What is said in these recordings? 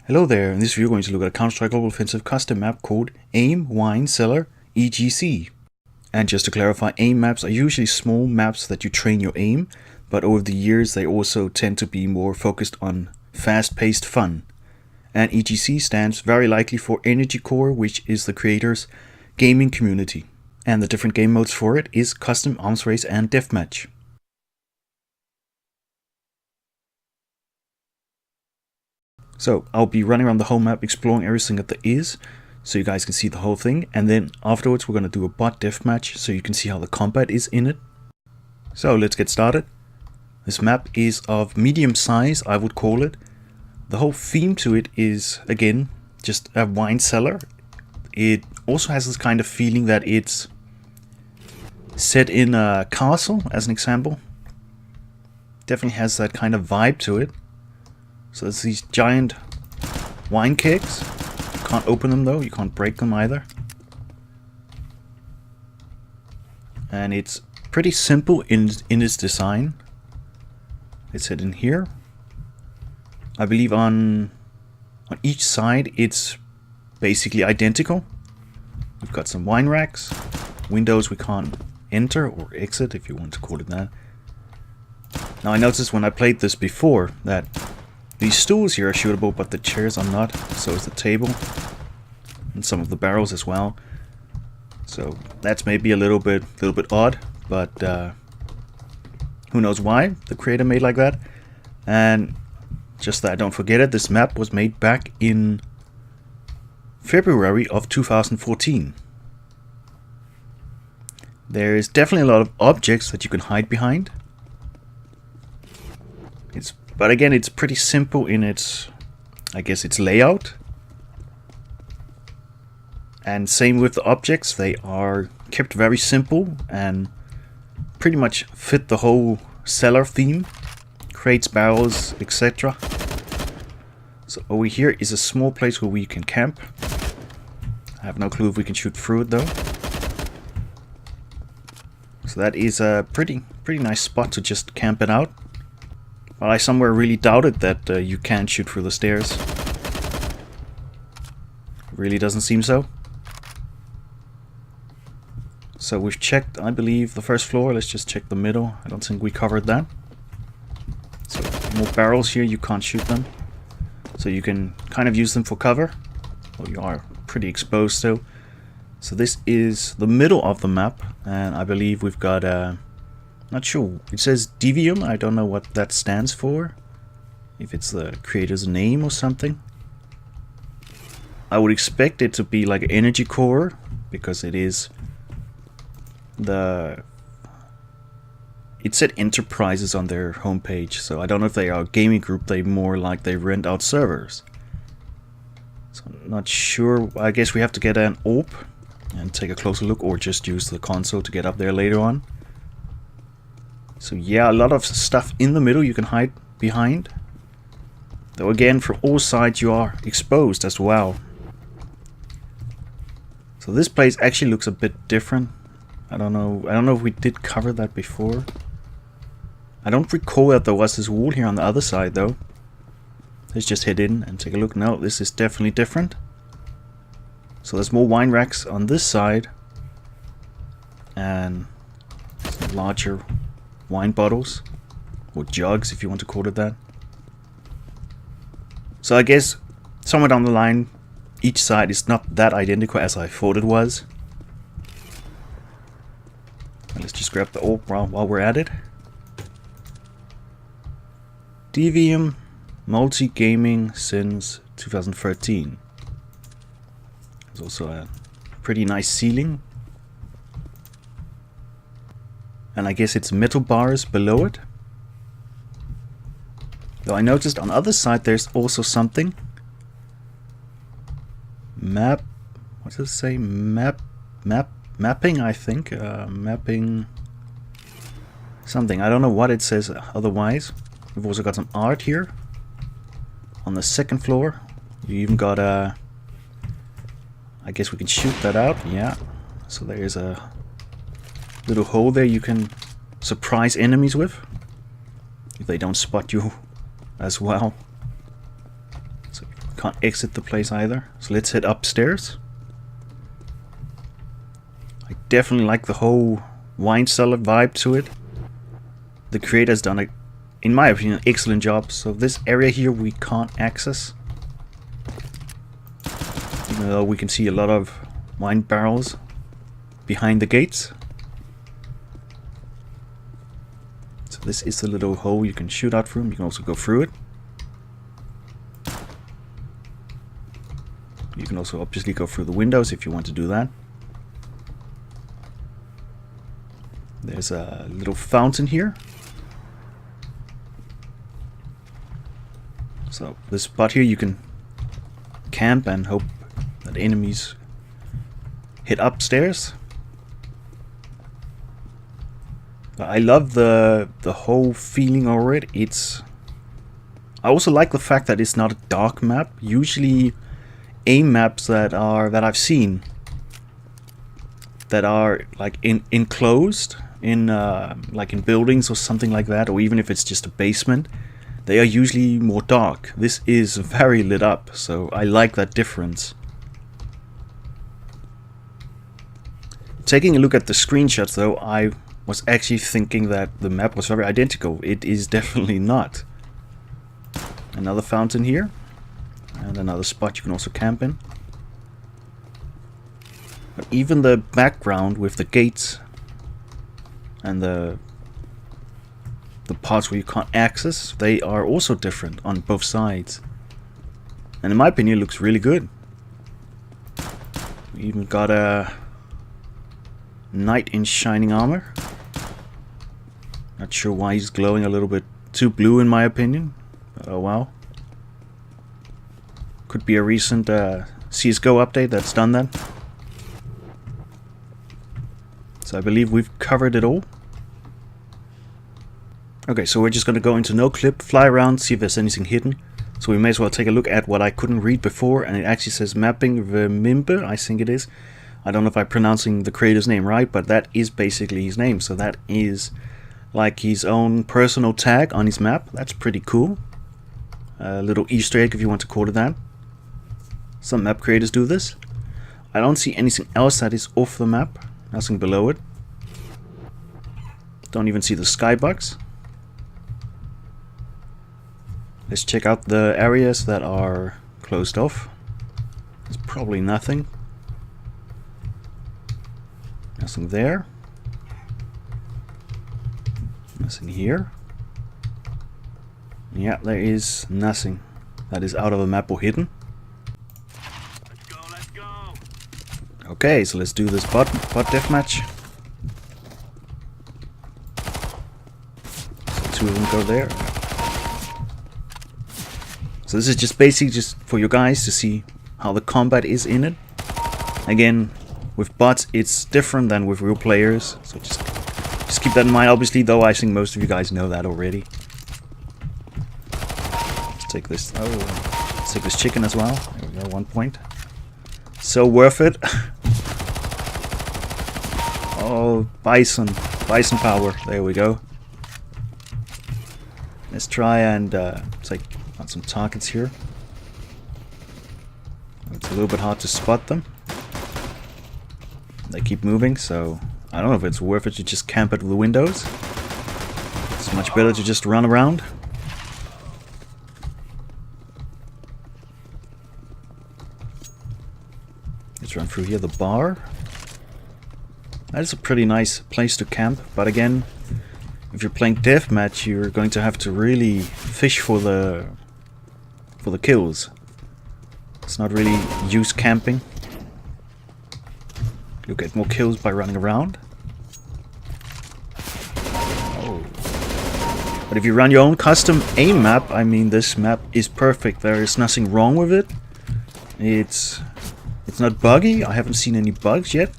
Hello there, in this video we're going to look at a Counter-Strike Global Offensive custom map called Aim, Wine, Cellar, EGC. And just to clarify, aim maps are usually small maps that you train your aim, but over the years they also tend to be more focused on fast-paced fun. And EGC stands very likely for Energy Core, which is the creator's gaming community. And the different game modes for it is Custom, Arms Race and Deathmatch. So I'll be running around the whole map exploring everything that there is, so you guys can see the whole thing, and then afterwards we're going to do a bot deathmatch so you can see how the combat is in it. So let's get started. This map is of medium size, I would call it. The whole theme to it is, again, just a wine cellar. It also has this kind of feeling that it's set in a castle, as an example. Definitely has that kind of vibe to it. So there's these giant wine kegs. You can't open them though, you can't break them either. And it's pretty simple in its design. It's hidden here. I believe on each side it's basically identical. We've got some wine racks, windows we can't enter or exit if you want to call it that. Now I noticed when I played this before that these stools here are shootable, but the chairs are not. So is the table. And some of the barrels as well. So that's maybe a little bit odd, but who knows why the creator made like that. And just that I don't forget it, this map was made back in February of 2014. There is definitely a lot of objects that you can hide behind. But again, it's pretty simple in its, I guess, its layout. And same with the objects, they are kept very simple and pretty much fit the whole cellar theme. Crates, barrels, etc. So over here is a small place where we can camp. I have no clue if we can shoot through it though. So that is a pretty nice spot to just camp it out. But I somewhere really doubted that you can shoot through the stairs. Really doesn't seem so. So we've checked, I believe, the first floor. Let's just check the middle. I don't think we covered that. So more barrels here, you can't shoot them. So you can kind of use them for cover. Well, you are pretty exposed still. So this is the middle of the map. And I believe we've got not sure. It says Devium. I don't know what that stands for. If it's the creator's name or something. I would expect it to be like an Energy Core, because it is the... It said Enterprises on their homepage, so I don't know if they are a gaming group. They more like they rent out servers. So I'm not sure. I guess we have to get an AWP and take a closer look, or just use the console to get up there later on. So yeah, a lot of stuff in the middle you can hide behind. Though again, from all sides you are exposed as well. So this place actually looks a bit different. I don't know if we did cover that before. I don't recall that there was this wall here on the other side though. Let's just head in and take a look. No, this is definitely different. So there's more wine racks on this side. And some larger wine bottles, or jugs if you want to call it that. So I guess somewhere down the line each side is not that identical as I thought it was. And let's just grab the AWP while we're at it. Devium multi-gaming since 2013. There's also a pretty nice ceiling. And I guess it's metal bars below it. Though I noticed on the other side there's also something. Map. What does it say? Mapping, I think. Mapping. Something. I don't know what it says otherwise. We've also got some art here. On the second floor. You even got a... I guess we can shoot that out. Yeah. So there's a little hole there you can surprise enemies with if they don't spot you as well. So Can't exit the place either. So let's head upstairs. I definitely like the whole wine cellar vibe to it. The creator has done, in my opinion, an excellent job. So this area here we can't access. Even though we can see a lot of wine barrels behind the gates. So this is the little hole you can shoot out from. You can also go through it. You can also obviously go through the windows if you want to do that. There's a little fountain here. So this spot here you can camp and hope that enemies hit upstairs. But I love the whole feeling of it. I also like the fact that it's not a dark map. Usually aim maps that I've seen that are like enclosed in like in buildings or something like that, or even if it's just a basement, they are usually more dark. This is very lit up, so I like that difference. Taking a look at the screenshots though, I was actually thinking that the map was very identical. It is definitely not. Another fountain here, and another spot you can also camp in. But even the background with the gates and the parts where you can't access, they are also different on both sides. And in my opinion, it looks really good. We even got a knight in shining armor. Not sure why he's glowing a little bit too blue in my opinion. Oh wow. Could be a recent CSGO update that's done that. So I believe we've covered it all. Okay, so we're just going to go into no clip, fly around, see if there's anything hidden. So we may as well take a look at what I couldn't read before, and it actually says Mapping Vermimbe, I think it is. I don't know if I'm pronouncing the creator's name right, but that is basically his name. So that is like his own personal tag on his map. That's pretty cool. A little Easter egg if you want to call it that. Some map creators do this. I don't see anything else that is off the map. Nothing below it. Don't even see the skybox. Let's check out the areas that are closed off. There's probably nothing. Nothing there. Nothing here. Yeah, there is nothing that is out of the map or hidden. Let's go. Okay, so let's do this bot deathmatch. So 2 of them go there. So this is just basically just for you guys to see how the combat is in it. Again, with bots it's different than with real players, so just keep that in mind. Obviously, though, I think most of you guys know that already. Let's take this. Oh, let's take this chicken as well. There we go. 1 point. So worth it. Oh, bison power. There we go. Let's try and take on some targets here. It's a little bit hard to spot them. They keep moving, so I don't know if it's worth it to just camp at the windows. It's much better to just run around. Let's run through here, the bar. That is a pretty nice place to camp, but again, if you're playing deathmatch, you're going to have to really fish for the kills. It's not really use camping. You'll get more kills by running around. Oh. But if you run your own custom aim map, I mean, this map is perfect. There is nothing wrong with it. It's not buggy. I haven't seen any bugs yet.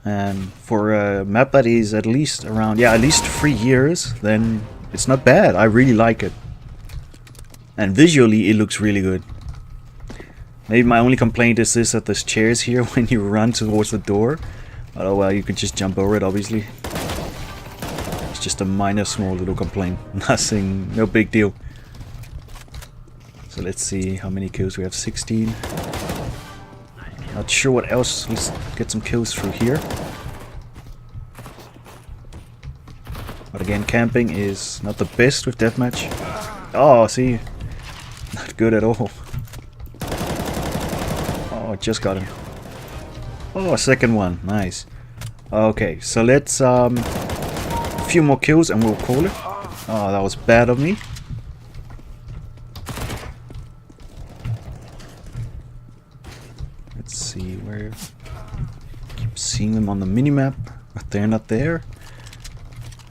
And for a map that is at least around, yeah, at least 3 years, then it's not bad. I really like it. And visually, it looks really good. Maybe my only complaint is this, that there's chairs here when you run towards the door. But oh well, you could just jump over it, obviously. It's just a minor, small little complaint. Nothing, no big deal. So let's see how many kills we have. 16. Not sure what else. Let's get some kills through here. But again, camping is not the best with deathmatch. Oh, see, not good at all. Oh, just got him. Oh, second one, nice. Okay, so let's a few more kills and we'll call it. Oh, that was bad of me. Let's see where. Keep seeing them on the minimap, but they're not there.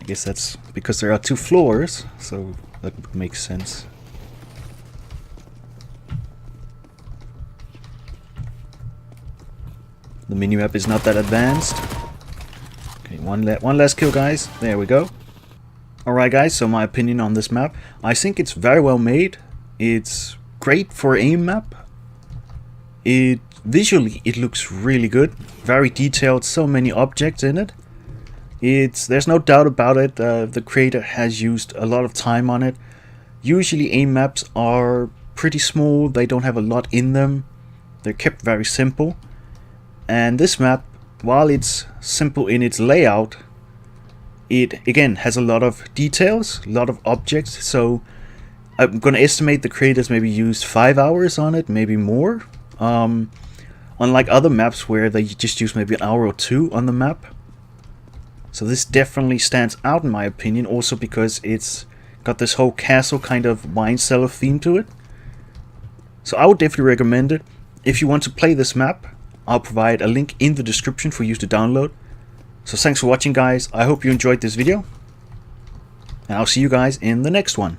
I guess that's because there are 2 floors, so that makes sense. The minimap is not that advanced. Okay, one last kill, guys. There we go. Alright guys, so my opinion on this map. I think it's very well made. It's great for aim map. Visually it looks really good. Very detailed, so many objects in it. There's no doubt about it. The creator has used a lot of time on it. Usually aim maps are pretty small. They don't have a lot in them. They're kept very simple. And this map, while it's simple in its layout, it again has a lot of details, a lot of objects. So I'm gonna estimate the creators maybe used 5 hours on it, maybe more. Unlike other maps where they just use maybe an hour or 2 on the map. So this definitely stands out in my opinion, also because it's got this whole castle kind of wine cellar theme to it. So I would definitely recommend it. If you want to play this map, I'll provide a link in the description for you to download. So thanks for watching guys, I hope you enjoyed this video. And I'll see you guys in the next one.